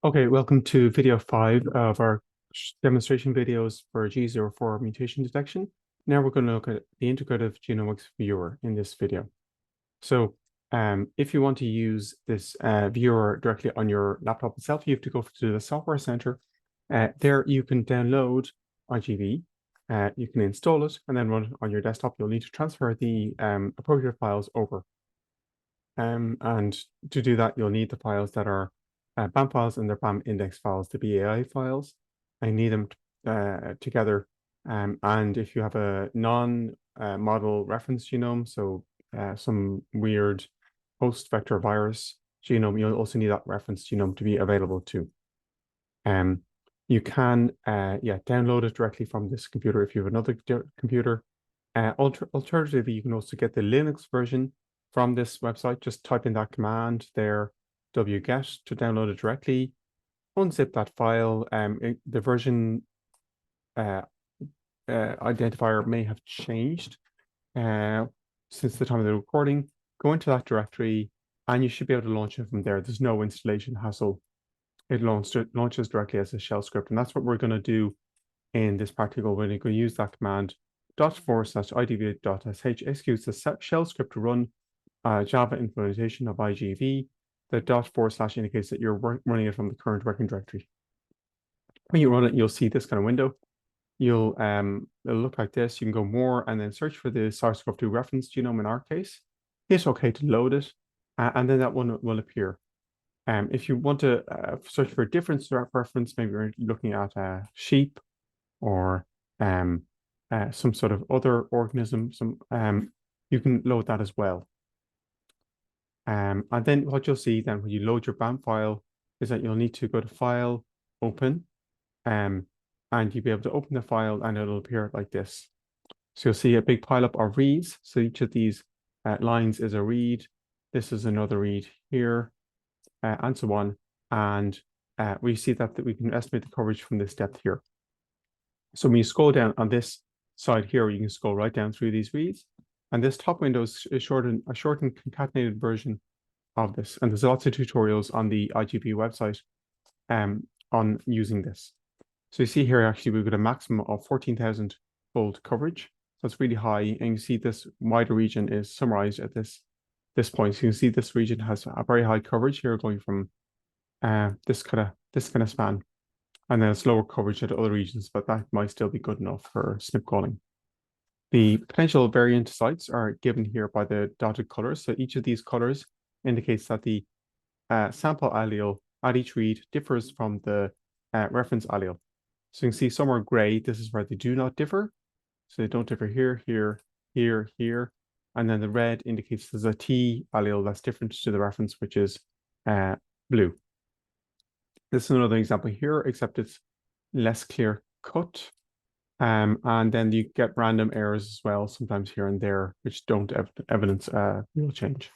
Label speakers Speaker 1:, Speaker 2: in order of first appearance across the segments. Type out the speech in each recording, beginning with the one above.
Speaker 1: Okay, welcome to video 5 of our demonstration videos for G04 mutation detection. Now we're going to look at the integrative genomics viewer in this video. So if you want to use this viewer directly on your laptop itself, you have to go to the Software Center. There you can download IGV, you can install it, and then run it on your desktop. You'll need to transfer the appropriate files over. And to do that, you'll need the files that are BAM files and their BAM index files, the BAI files. I need them together. And if you have a non-model reference genome, so some weird host vector virus genome, you'll also need that reference genome to be available too. You can download it directly from this computer if you have another computer. Alternatively, you can also get the Linux version from this website. Just type in that command there, wget, to download it directly. Unzip that file. The version identifier may have changed since the time of the recording. Go into that directory and you should be able to launch it from there. There's no installation hassle. It launches directly as a shell script, and that's what we're going to do in this practical. We're going to use that command .4/idv.sh executes the shell script to run Java implementation of IGV. The .4/ indicates that you're running it from the current working directory. When you run it, you'll see this kind of window. It'll look like this. You can go more and then search for the SARS-CoV-2 reference genome in our case. Hit OK to load it, and then that one will appear. If you want to search for a different reference, maybe you're looking at sheep or some sort of other organism, you can load that as well. And then what you'll see then when you load your BAM file is that you'll need to go to File, Open, and you'll be able to open the file and it'll appear like this. So you'll see a big pileup of reads. So each of these lines is a read. This is another read here, and so on. And we see that we can estimate the coverage from this depth here. So when you scroll down on this side here, you can scroll right down through these reads. And this top window is a shortened concatenated version of this. And there's lots of tutorials on the IGV website on using this. So you see here, actually, we've got a maximum of 14,000 fold coverage. That's really high. And you see this wider region is summarized at this point. So you can see this region has a very high coverage here, going from this kind of span. And then it's lower coverage at other regions, but that might still be good enough for SNP calling. The potential variant sites are given here by the dotted colors. So each of these colors indicates that the sample allele at each read differs from the reference allele. So you can see some are gray. This is where they do not differ. So they don't differ here, here, here, here. And then the red indicates there's a T allele that's different to the reference, which is blue. This is another example here, except it's less clear cut. And then you get random errors as well, sometimes here and there, which don't evidence real change.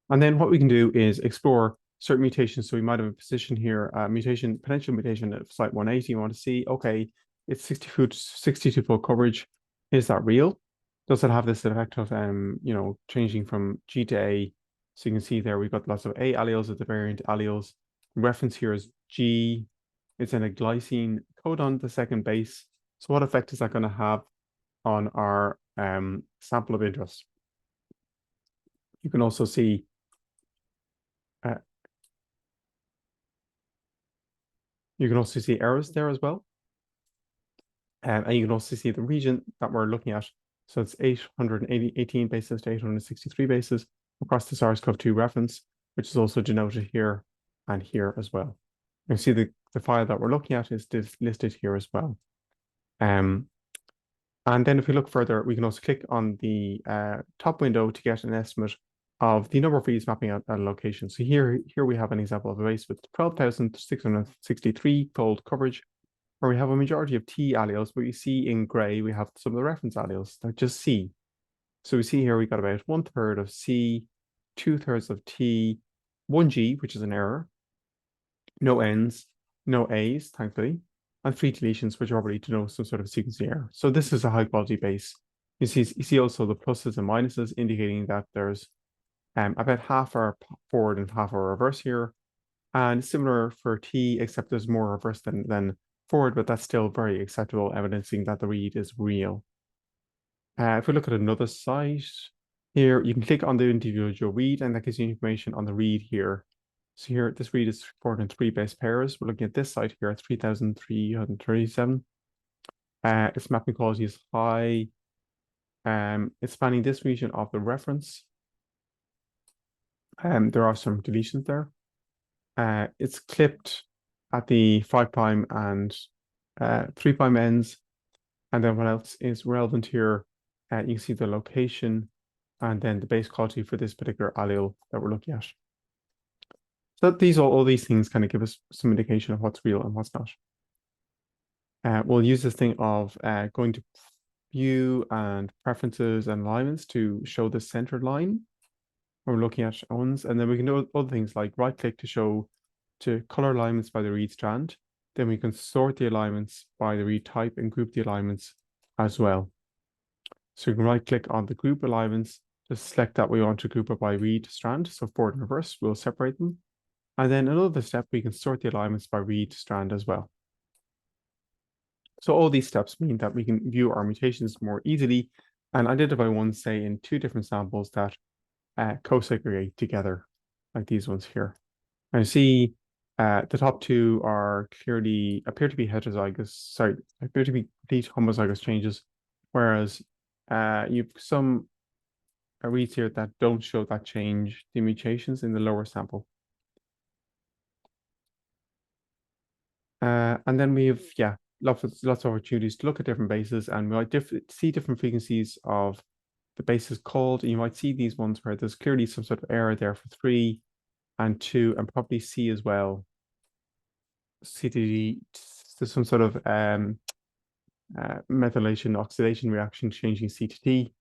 Speaker 1: And then what we can do is explore certain mutations. So we might have a position here, potential mutation at site 180. You want to see, okay, it's 62-fold coverage. Is that real? Does it have this effect of, changing from G to A? So you can see there, we've got lots of A alleles at the variant alleles. The reference here is G. It's in a glycine codon, the second base. So what effect is that going to have on our sample of interest? You can also see errors there as well. And you can also see the region that we're looking at. So it's 818 bases to 863 bases across the SARS-CoV-2 reference, which is also denoted here and here as well. You can see the file that we're looking at is listed here as well. And then if we look further, we can also click on the top window to get an estimate of the number of reads mapping out a location. So here we have an example of a base with 12,663 fold coverage, where we have a majority of T alleles, but you see in gray, we have some of the reference alleles that just C. So we see here, we got about 1/3 of C, 2/3 of T, 1 G, which is an error, no N's, no A's, thankfully, and 3 deletions, which are probably to know some sort of sequencing error. So this is a high quality base. You see also the pluses and minuses, indicating that there's about half our forward and half our reverse here. And similar for T, except there's more reverse than forward, but that's still very acceptable, evidencing that the read is real. If we look at another site here, you can click on the individual read, and that gives you information on the read here. So here, this read is recorded in 3 base pairs. We're looking at this site here at 3,337. Its mapping quality is high. It's spanning this region of the reference. There are some deletions there. It's clipped at the 5' and 3' ends. And then what else is relevant here? You can see the location and then the base quality for this particular allele that we're looking at. So all these things kind of give us some indication of what's real and what's not. We'll use this thing of going to view and preferences and alignments to show the centered line. We're looking at ones, and then we can do other things like right click to color alignments by the read strand. Then we can sort the alignments by the read type and group the alignments as well. So you can right click on the group alignments, just select that we want to group it by read strand. So forward and reverse, we'll separate them. And then another step, we can sort the alignments by read strand as well. So all these steps mean that we can view our mutations more easily and identify ones, say, in 2 different samples that co-segregate together, like these ones here. And you see the top 2 are clearly appear to be heterozygous, appear to be complete homozygous changes, whereas you've some reads here that don't show that change, the mutations in the lower sample. And then we have, lots of opportunities to look at different bases, and we might see different frequencies of the bases called. And you might see these ones where there's clearly some sort of error there for 3 and 2, and probably C as well. CTD, there's some sort of methylation oxidation reaction changing C to T,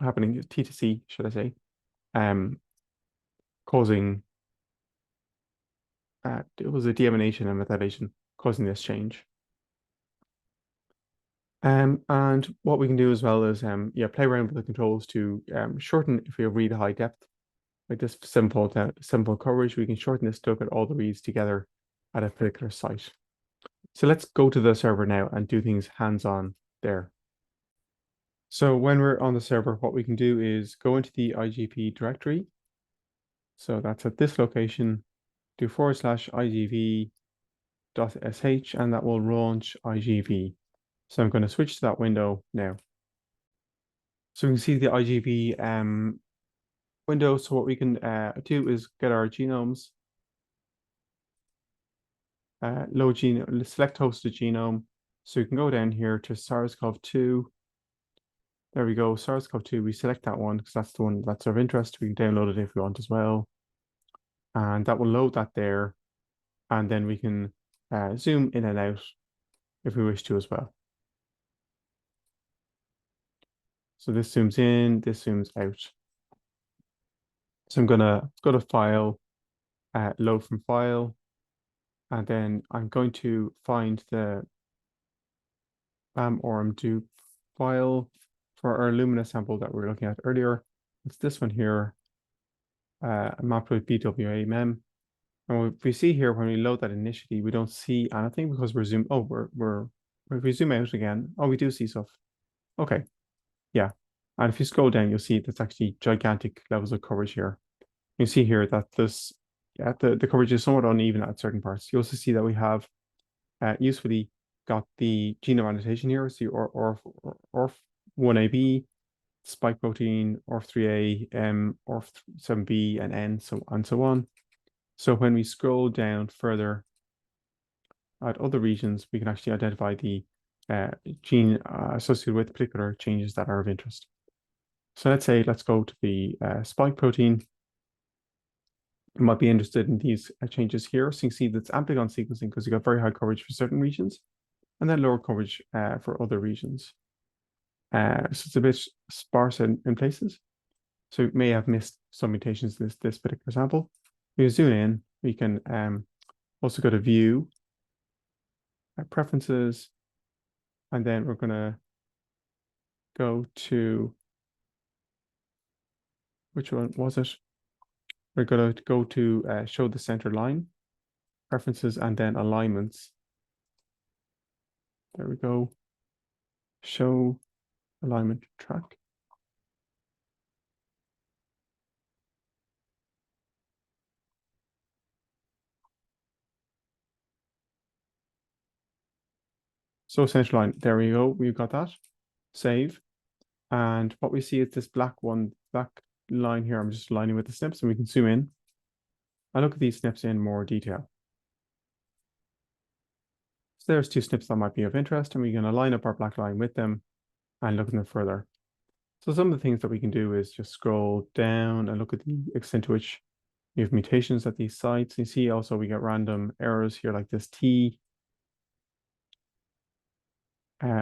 Speaker 1: happening T to C, should I say, causing it was a deamination and methylation causing this change. And what we can do as well is play around with the controls to shorten if we have really high depth, like this simple coverage. We can shorten this to look at all the reads together at a particular site. So let's go to the server now and do things hands-on there. So when we're on the server, what we can do is go into the IGV directory. So that's at this location, do /igv.sh, and that will launch IGV. So I'm going to switch to that window now. So we can see the IGV window. So what we can do is get our genomes, load genome, select hosted genome. So you can go down here to SARS-CoV-2. There we go, SARS-CoV-2. We select that one because that's the one that's of interest. We can download it if we want as well. And that will load that there. And then we can zoom in and out if we wish to as well. So this zooms in, this zooms out. So I'm gonna go to File, Load from File, and then I'm going to find the ORM2 file for our Illumina sample that we were looking at earlier. It's this one here, mapped with BWA mem. And we see here when we load that initially, we don't see anything because we're zoomed. Oh, if we zoom out again, oh, we do see stuff. Okay, yeah. And if you scroll down, you'll see there's actually gigantic levels of coverage here. You see here that the coverage is somewhat uneven at certain parts. You also see that we have usefully got the genome annotation here. So ORF1AB, spike protein, ORF3A, ORF7B, and N, so on. So when we scroll down further at other regions, we can actually identify the gene associated with particular changes that are of interest. So let's go to the spike protein. You might be interested in these changes here. So you can see that's amplicon sequencing because you got very high coverage for certain regions and then lower coverage for other regions. So it's a bit sparse in places. So we may have missed some mutations in this particular sample. We zoom in, we can also go to view, preferences, and then we're gonna go to, which one was it? we're going to go to show the center line, preferences, and then alignments. There we go. Show alignment track. So center line, there we go. We've got that. Save. And what we see is this black line here. I'm just aligning with the snips, and we can zoom in and look at these snips in more detail. So there's two snips that might be of interest, and we can align up our black line with them and look at them further. So some of the things that we can do is just scroll down and look at the extent to which we have mutations at these sites. You see also we get random errors here like this T,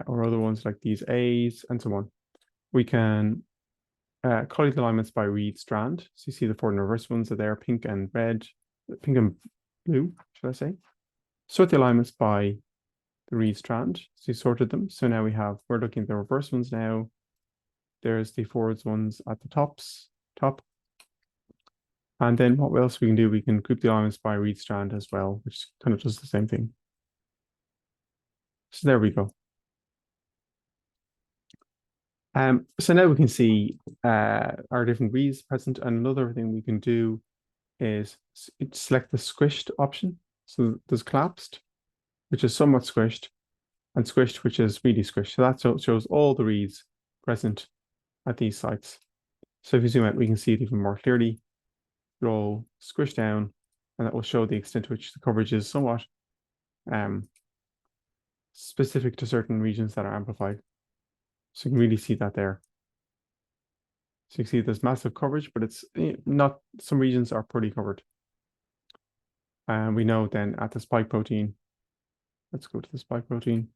Speaker 1: or other ones like these A's and so on. We can color the alignments by read strand. So you see the forward and reverse ones are there, pink and red, pink and blue, should I say. Sort the alignments by the read strand. So you sorted them. So now we're looking at the reverse ones now. There's the forwards ones at the top. And then what else we can do, we can group the alignments by read strand as well, which kind of does the same thing. So there we go. So now we can see our different reads present. And another thing we can do is select the squished option. So there's collapsed, which is somewhat squished, and squished, which is really squished. So that shows all the reads present at these sites. So if you zoom out, we can see it even more clearly. They're all squished down, and that will show the extent to which the coverage is somewhat specific to certain regions that are amplified. So you can really see that there. So you can see there's massive coverage, but it's not, some regions are poorly covered. And we know then at the spike protein, let's go to the spike protein.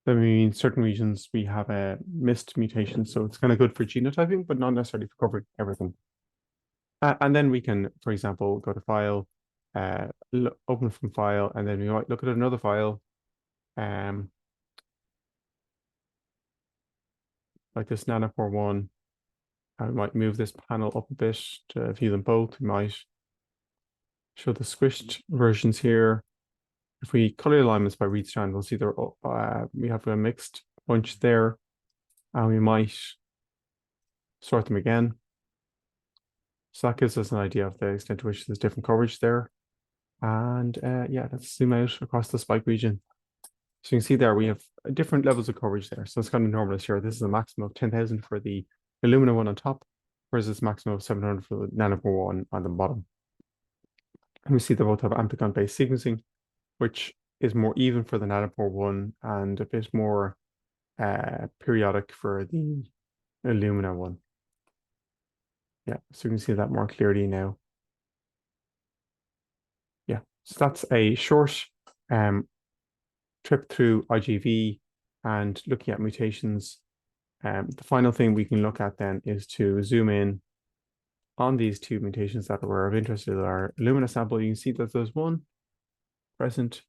Speaker 1: That means certain regions we have a missed mutation. So it's kind of good for genotyping, but not necessarily for covering everything. And then we can, for example, go to file, open from file, and then we might look at another file, like this nanopore one. I might move this panel up a bit to view them both. We might show the squished versions here. If we color alignments by read strand, we'll see there we have a mixed bunch there, and we might sort them again. So that gives us an idea of the extent to which there's different coverage there. And yeah, let's zoom out across the spike region. So you can see there we have different levels of coverage there. So it's kind of normalist here. This is a maximum of 10,000 for the Illumina one on top, whereas it's maximum of 700 for the nanopore one on the bottom. And we see they both have amplicon-based sequencing, which is more even for the nanopore one and a bit more periodic for the Illumina one. Yeah, so you can see that more clearly now. Yeah, so that's a short trip through IGV and looking at mutations. The final thing we can look at then is to zoom in on these two mutations that were of interest in our Illumina sample. You can see that there's one present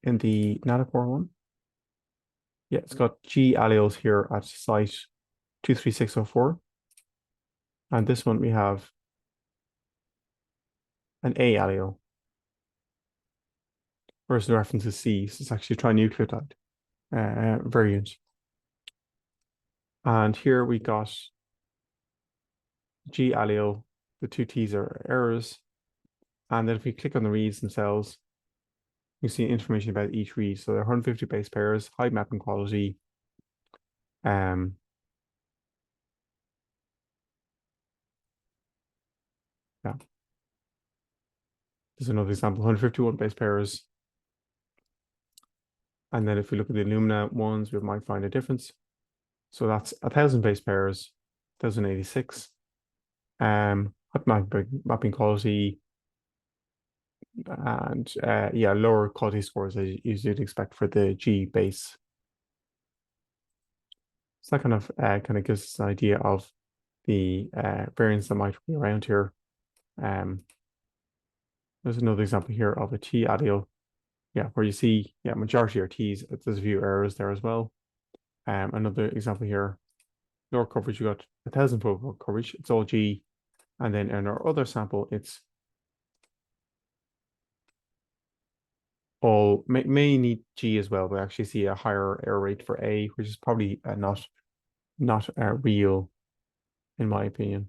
Speaker 1: in the nanopore one. Yeah, it's got G alleles here at site 23604. And this one we have an A allele, whereas the reference is C, so it's actually a trinucleotide variant. And here we got G allele, the two T's are errors. And then if we click on the reads themselves, you see information about each read. So they're 150 base pairs, high mapping quality. Yeah. There's another example, 151 base pairs. And then if we look at the Illumina ones, we might find a difference. So that's 1,000 base pairs, 1,086. Mapping quality, and yeah, lower quality scores as you'd expect for the G base. So that kind of gives us an idea of the variants that might be around here. There's another example here of a T allele, yeah, where you see, yeah, majority are T's. There's a few errors there as well. Another example here, lower coverage, you got 1,000 fold coverage. It's all G. And then in our other sample, it's all may need G as well, but actually see a higher error rate for A, which is probably not real, in my opinion.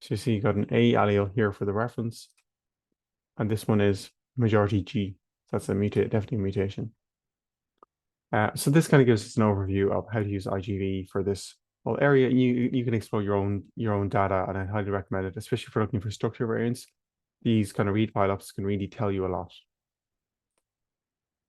Speaker 1: So you see you got an A allele here for the reference, and this one is majority G. That's definitely a mutation. So this kind of gives us an overview of how to use IGV for this whole area. You can explore your own data, and I highly recommend it, especially for looking for structure variants. These kind of read file ups can really tell you a lot.